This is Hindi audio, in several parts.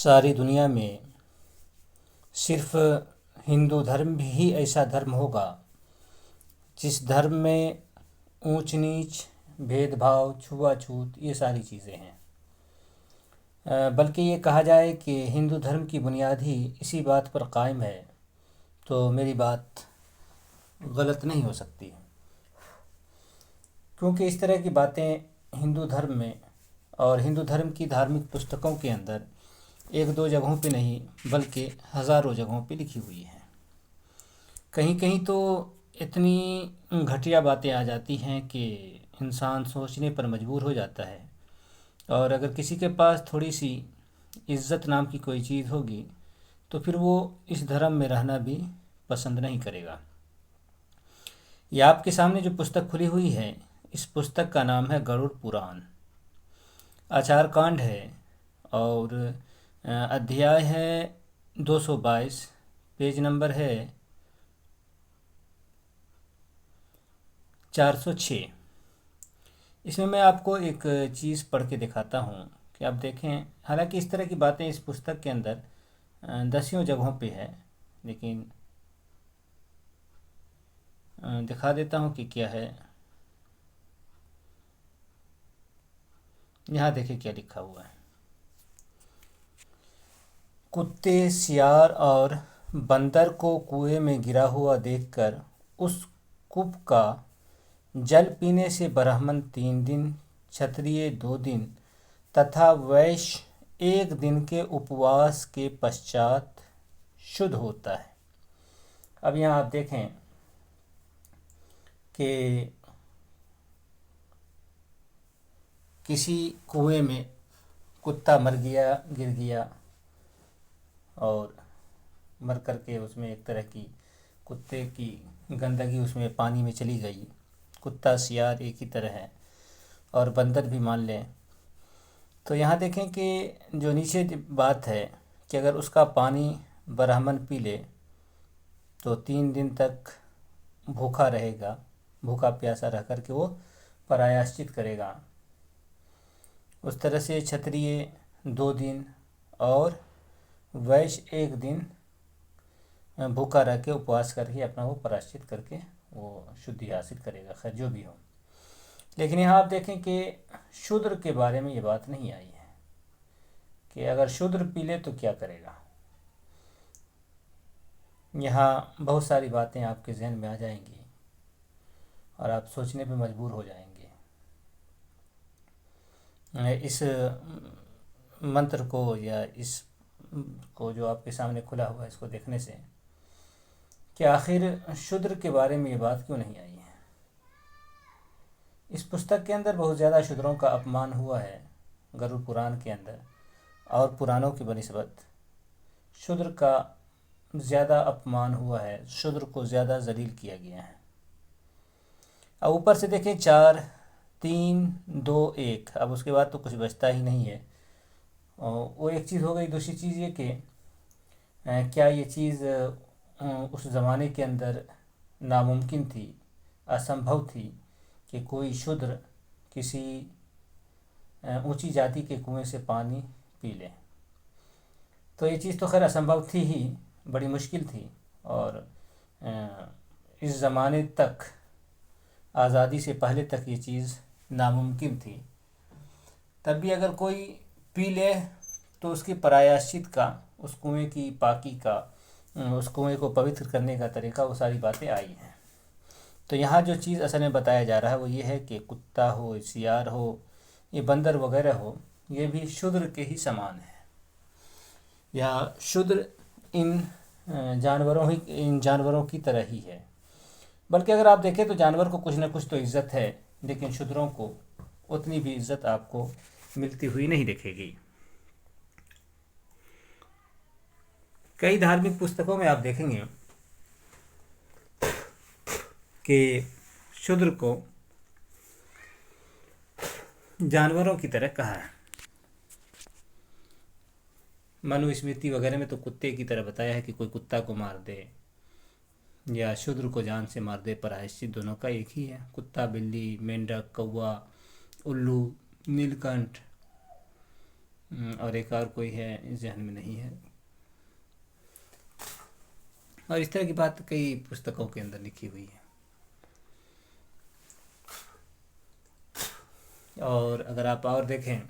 सारी दुनिया में सिर्फ हिंदू धर्म ही ऐसा धर्म होगा जिस धर्म में ऊंच नीच, भेदभाव, छुआछूत ये सारी चीज़ें हैं। बल्कि ये कहा जाए कि हिंदू धर्म की बुनियाद ही इसी बात पर कायम है, तो मेरी बात गलत नहीं हो सकती। क्योंकि इस तरह की बातें हिंदू धर्म में और हिंदू धर्म की धार्मिक पुस्तकों के अंदर एक दो जगहों पे नहीं बल्कि हज़ारों जगहों पे लिखी हुई हैं। कहीं कहीं तो इतनी घटिया बातें आ जाती हैं कि इंसान सोचने पर मजबूर हो जाता है। और अगर किसी के पास थोड़ी सी इज़्ज़त नाम की कोई चीज़ होगी तो फिर वो इस धर्म में रहना भी पसंद नहीं करेगा। ये आपके सामने जो पुस्तक खुली हुई है, इस पुस्तक का नाम है गरुड़ पुराण। आचार कांड है और अध्याय है 222, पेज नंबर है 406। इसमें मैं आपको एक चीज़ पढ़ के दिखाता हूँ कि आप देखें। हालांकि इस तरह की बातें इस पुस्तक के अंदर दसियों जगहों पे है, लेकिन दिखा देता हूँ कि क्या है। यहाँ देखिए क्या लिखा हुआ है। कुत्ते, सियार और बंदर को कुएं में गिरा हुआ देखकर उस कूप का जल पीने से ब्राह्मण 3 दिन, क्षत्रिय 2 दिन तथा वैश्य 1 दिन के उपवास के पश्चात शुद्ध होता है। अब यहाँ आप देखें कि किसी कुएं में कुत्ता मर गया, गिर गया और मर कर के उसमें एक तरह की कुत्ते की गंदगी उसमें पानी में चली गई। कुत्ता सियार एक ही तरह है और बंदर भी मान लें। तो यहाँ देखें कि जो नीचे बात है कि अगर उसका पानी ब्राह्मण पी ले तो 3 दिन तक भूखा रहेगा, भूखा प्यासा रह कर के वो प्रायश्चित करेगा। उस तरह से क्षत्रिय 2 दिन और वैश्य 1 दिन भूखा रह के उपवास करके अपना वो प्रायश्चित करके वो शुद्धि हासिल करेगा। खैर जो भी हो, लेकिन यहाँ आप देखें कि शूद्र के बारे में ये बात नहीं आई है कि अगर शूद्र पी ले तो क्या करेगा। यहाँ बहुत सारी बातें आपके जहन में आ जाएंगी और आप सोचने पे मजबूर हो जाएंगे। इस मंत्र को या इस को जो आपके सामने खुला हुआ है, इसको देखने से कि आखिर शूद्र के बारे में ये बात क्यों नहीं आई है। इस पुस्तक के अंदर बहुत ज़्यादा शूद्रों का अपमान हुआ है गरुड़ पुराण के अंदर, और पुराणों की बनिस्बत शूद्र का ज़्यादा अपमान हुआ है, शूद्र को ज़्यादा जलील किया गया है। अब ऊपर से देखें 4, 3, 2, 1, अब उसके बाद तो कुछ बचता ही नहीं है। और वो एक चीज़ हो गई। दूसरी चीज़ ये कि क्या ये चीज़ उस ज़माने के अंदर नामुमकिन थी, असंभव थी कि कोई शूद्र किसी ऊंची जाति के कुएं से पानी पी ले। तो ये चीज़ तो खैर असंभव थी ही, बड़ी मुश्किल थी। और इस ज़माने तक, आज़ादी से पहले तक ये चीज़ नामुमकिन थी। तब भी अगर कोई पी ले तो उसकी प्रायश्चित का, उस कुएं की पाकी का, उस कुएं को पवित्र करने का तरीका, वो सारी बातें आई हैं। तो यहाँ जो चीज़ असल में बताया जा रहा है वो ये है कि कुत्ता हो, सियार हो, ये बंदर वगैरह हो, ये भी शूद्र के ही समान है। या शूद्र इन जानवरों की तरह ही है। बल्कि अगर आप देखें तो जानवर को कुछ ना कुछ तो इज़्ज़त है, लेकिन शूद्रों को उतनी भी इज़्ज़त आपको मिलती हुई नहीं दिखेगी। कई धार्मिक पुस्तकों में आप देखेंगे कि शूद्र को जानवरों की तरह कहा है। मनुस्मृति वगैरह में तो कुत्ते की तरह बताया है कि कोई कुत्ता को मार दे या शूद्र को जान से मार दे, प्रायश्चित दोनों का एक ही है। कुत्ता, बिल्ली, मेंढक, कौवा, उल्लू, नीलकंठ, और एक और कोई है, जहन में नहीं है। और इस तरह की बात कई पुस्तकों के अंदर लिखी हुई है। और अगर आप और देखें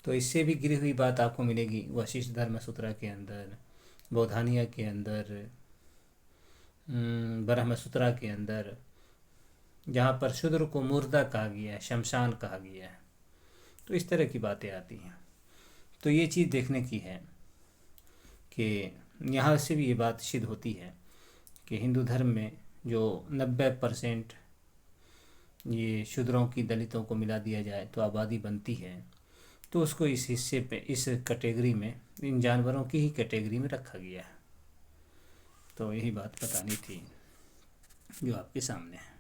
तो इससे भी गिरी हुई बात आपको मिलेगी वशिष्ठ धर्म सूत्र के अंदर, बौधानिया के अंदर, ब्रह्म सूत्र के अंदर, जहाँ पर शूद्र को मुर्दा कहा गया है, शमशान कहा गया है। तो इस तरह की बातें आती हैं। तो ये चीज़ देखने की है कि यहाँ से भी ये बात सिद्ध होती है कि हिंदू धर्म में जो 90% ये शूद्रों की, दलितों को मिला दिया जाए तो आबादी बनती है, तो उसको इस हिस्से पे, इस कैटेगरी में, इन जानवरों की ही कैटेगरी में रखा गया है। तो यही बात बतानी थी जो आपके सामने है।